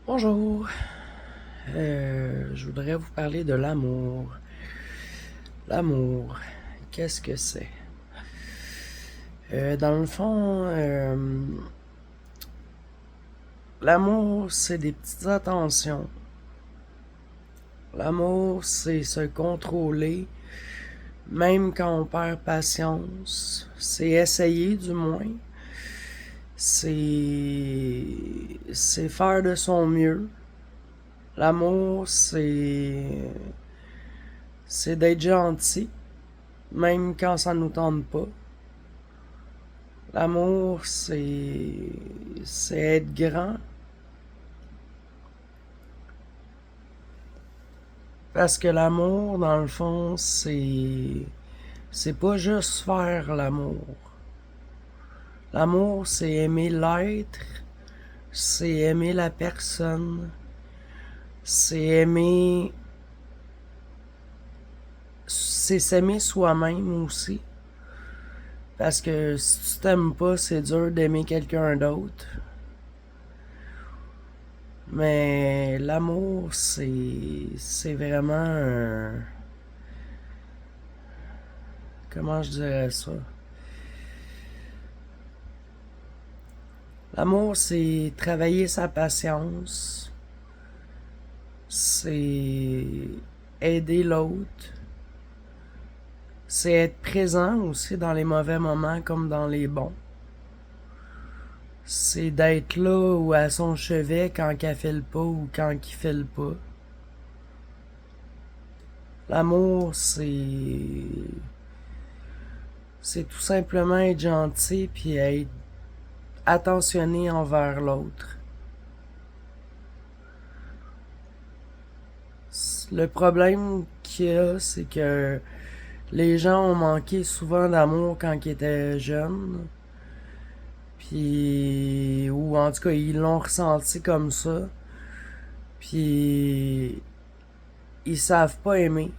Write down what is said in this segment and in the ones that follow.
Bonjour, je voudrais vous parler de l'amour. L'amour, qu'est-ce que c'est? Dans le fond, l'amour, c'est des petites attentions. L'amour, c'est se contrôler, même quand on perd patience. C'est essayer, du moins. C'est faire de son mieux. L'amour, c'est d'être gentil, même quand ça nous tente pas. L'amour, c'est être grand. Parce que l'amour, dans le fond, c'est pas juste faire l'amour. L'amour, c'est aimer l'être, c'est aimer la personne, c'est aimer, c'est s'aimer soi-même aussi. Parce que si tu t'aimes pas, c'est dur d'aimer quelqu'un d'autre. Mais l'amour, c'est vraiment comment je dirais ça? L'amour, c'est travailler sa patience, c'est aider l'autre, c'est être présent aussi dans les mauvais moments comme dans les bons. C'est d'être là ou à son chevet quand qu'elle file pas ou quand qu'il file pas. L'amour, c'est tout simplement être gentil puis être attentionné envers l'autre. Le problème qu'il y a, c'est que les gens ont manqué souvent d'amour quand ils étaient jeunes. Puis, ou en tout cas, ils l'ont ressenti comme ça. Puis, ils savent pas aimer.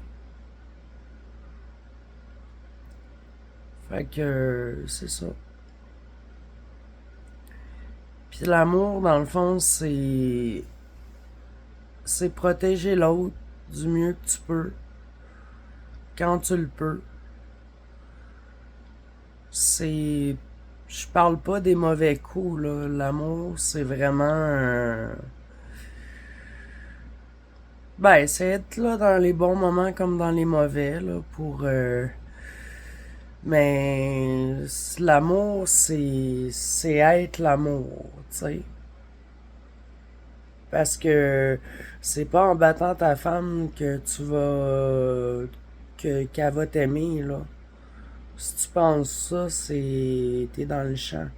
Fait que, c'est ça. Puis l'amour, dans le fond, c'est protéger l'autre du mieux que tu peux, quand tu le peux. C'est, je parle pas des mauvais coups là. L'amour, c'est vraiment ben, c'est être là dans les bons moments comme dans les mauvais là pour mais l'amour, c'est être l'amour, tu sais. Parce que c'est pas en battant ta femme que tu vas qu'elle va t'aimer là. Si tu penses ça, c'est t'es dans le champ.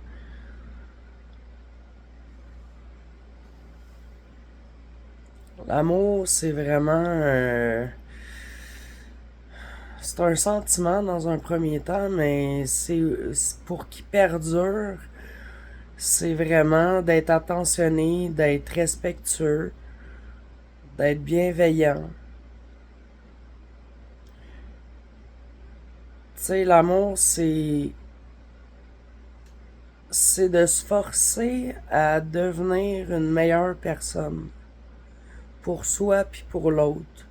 L'amour, c'est vraiment c'est un sentiment dans un premier temps, mais c'est pour qu'il perdure, c'est vraiment d'être attentionné, d'être respectueux, d'être bienveillant. Tu sais, l'amour, c'est de se forcer à devenir une meilleure personne pour soi puis pour l'autre.